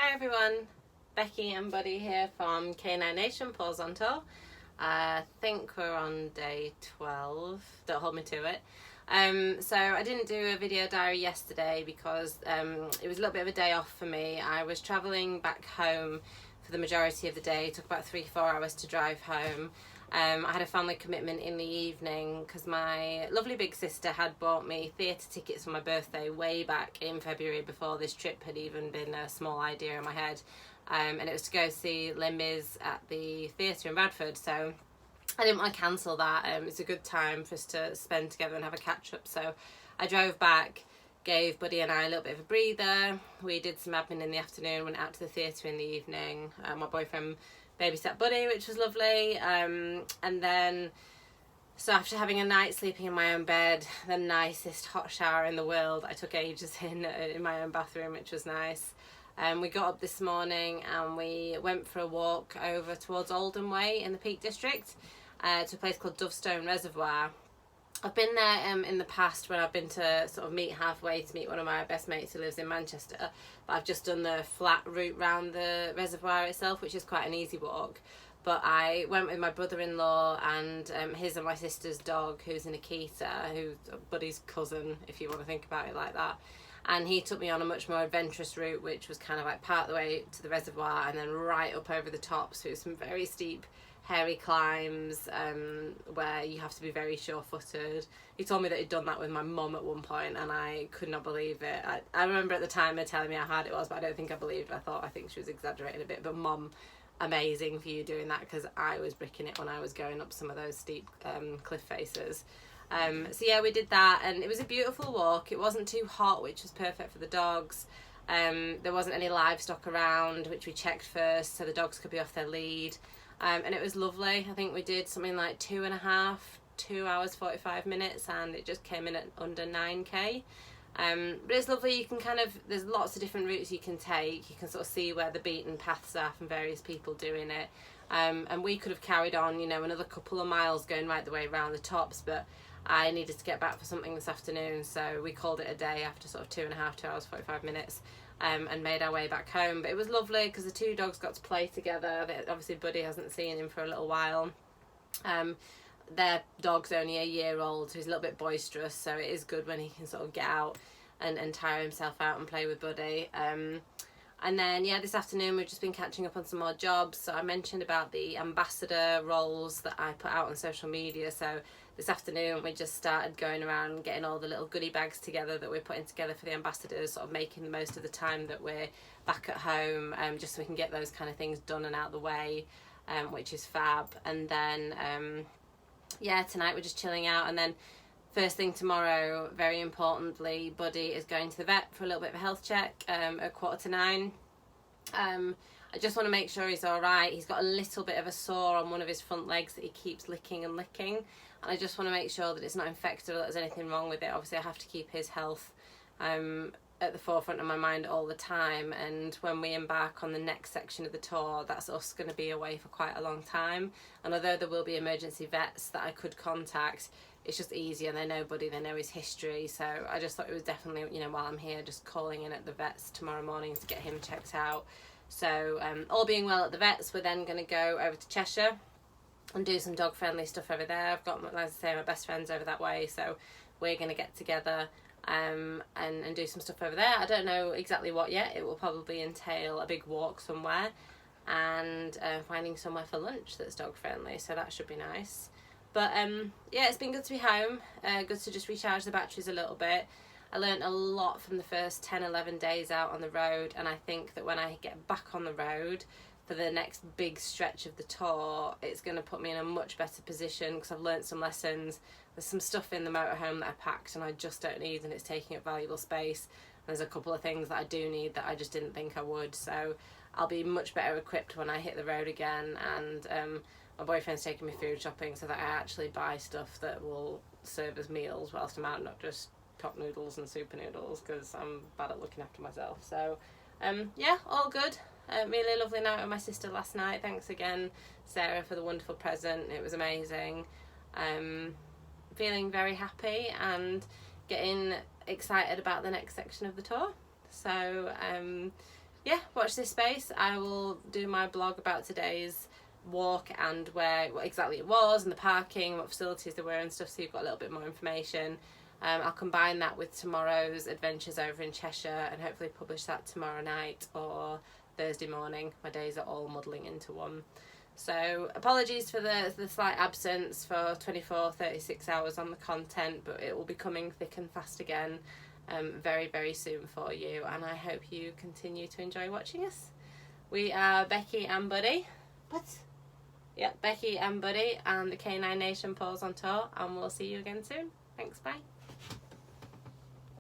Hi everyone, Becky and Buddy here from K9 Nation, Paws on Tour. I think we're on day 12, don't hold me to it. So I didn't do a video diary yesterday because it was a little bit of a day off for me. I was travelling back home for the majority of the day. It took about 3-4 hours to drive home. I had a family commitment in the evening because my lovely big sister had bought me theatre tickets for my birthday way back in February before this trip had even been a small idea in my head. And it was to go see Les Mis at the theatre in Bradford, so I didn't want to cancel that. It's a good time for us to spend together and have a catch up, so I drove back, gave Buddy and I a little bit of a breather. We did some admin in the afternoon, went out to the theatre in the evening. My boyfriend babysat Buddy, which was lovely, and then so after having a night sleeping in my own bed, the nicest hot shower in the world, I took ages in my own bathroom, which was nice. We got up this morning and we went for a walk over towards Oldham Way in the Peak District to a place called Dovestone Reservoir. I've been there in the past when I've been to sort of meet halfway to meet one of my best mates who lives in Manchester, but I've just done the flat route round the reservoir itself, which is quite an easy walk. But I went with my brother-in-law and his and my sister's dog, who's an Akita, who's Buddy's cousin, if you want to think about it like that. And he took me on a much more adventurous route, which was kind of like part of the way to the reservoir and then right up over the top, so it was some very steep hairy climbs where you have to be very sure-footed. He told me that he'd done that with my mum at one point and I could not believe it. I remember at the time her telling me how hard it was, but I don't think I believed her. I think she was exaggerating a bit. But Mum, amazing for you doing that, because I was bricking it when I was going up some of those steep cliff faces. So yeah, we did that and it was a beautiful walk. It wasn't too hot, which was perfect for the dogs. There wasn't any livestock around, which we checked first so the dogs could be off their lead. And it was lovely. I think we did something like 2 hours 45 minutes, and it just came in at under 9k. But it's lovely. You can there's lots of different routes you can take. You can sort of see where the beaten paths are from various people doing it. And we could have carried on, another couple of miles going right the way around the tops, but I needed to get back for something this afternoon, so we called it a day after sort of 2 hours 45 minutes. And made our way back home. But it was lovely because the two dogs got to play together. Obviously Buddy hasn't seen him for a little while. Their dog's only a year old, so he's a little bit boisterous, so it is good when he can sort of get out and tire himself out and play with Buddy. And then this afternoon we've just been catching up on some more jobs. So I mentioned about the ambassador roles that I put out on social media, so this afternoon we just started going around getting all the little goodie bags together that we're putting together for the ambassadors, sort of making the most of the time that we're back at home, just so we can get those kind of things done and out of the way, which is fab. And then tonight we're just chilling out, and then first thing tomorrow, very importantly, Buddy is going to the vet for a little bit of a health check at 8:45. I just want to make sure he's alright. He's got a little bit of a sore on one of his front legs that he keeps licking, and I just want to make sure that it's not infected or that there's anything wrong with it. Obviously I have to keep his health at the forefront of my mind all the time, and when we embark on the next section of the tour, that's us going to be away for quite a long time, and although there will be emergency vets that I could contact, it's just easier. They know Buddy, they know his history, so I just thought it was definitely, while I'm here, just calling in at the vets tomorrow morning to get him checked out. So all being well at the vets, we're then going to go over to Cheshire and do some dog friendly stuff over there. I've got, as I say, my best friends over that way, so we're going to get together and do some stuff over there. I don't know exactly what yet. It will probably entail a big walk somewhere and finding somewhere for lunch that's dog friendly, so that should be nice. But it's been good to be home, good to just recharge the batteries a little bit. I learnt a lot from the first 10-11 days out on the road, and I think that when I get back on the road for the next big stretch of the tour, it's going to put me in a much better position because I've learnt some lessons. There's some stuff in the motorhome that I packed and I just don't need, and it's taking up valuable space. There's a couple of things that I do need that I just didn't think I would, so I'll be much better equipped when I hit the road again. And my boyfriend's taking me food shopping so that I actually buy stuff that will serve as meals whilst I'm out, not just cup noodles and super noodles, because I'm bad at looking after myself. So all good. Really lovely night with my sister last night. Thanks again, Sarah, for the wonderful present. It was amazing. Feeling very happy and getting excited about the next section of the tour. So yeah, watch this space. I will do my blog about today's walk and what exactly it was and the parking, what facilities there were and stuff, so you've got a little bit more information. I'll combine that with tomorrow's adventures over in Cheshire and hopefully publish that tomorrow night or Thursday morning. My days are all muddling into one. So apologies for the slight absence for 36 hours on the content, but it will be coming thick and fast again very, very soon for you, and I hope you continue to enjoy watching us. We are Becky and Buddy. What? Yeah, Becky and Buddy and the K9 Nation Paws on Tour, and we'll see you again soon. Thanks, bye.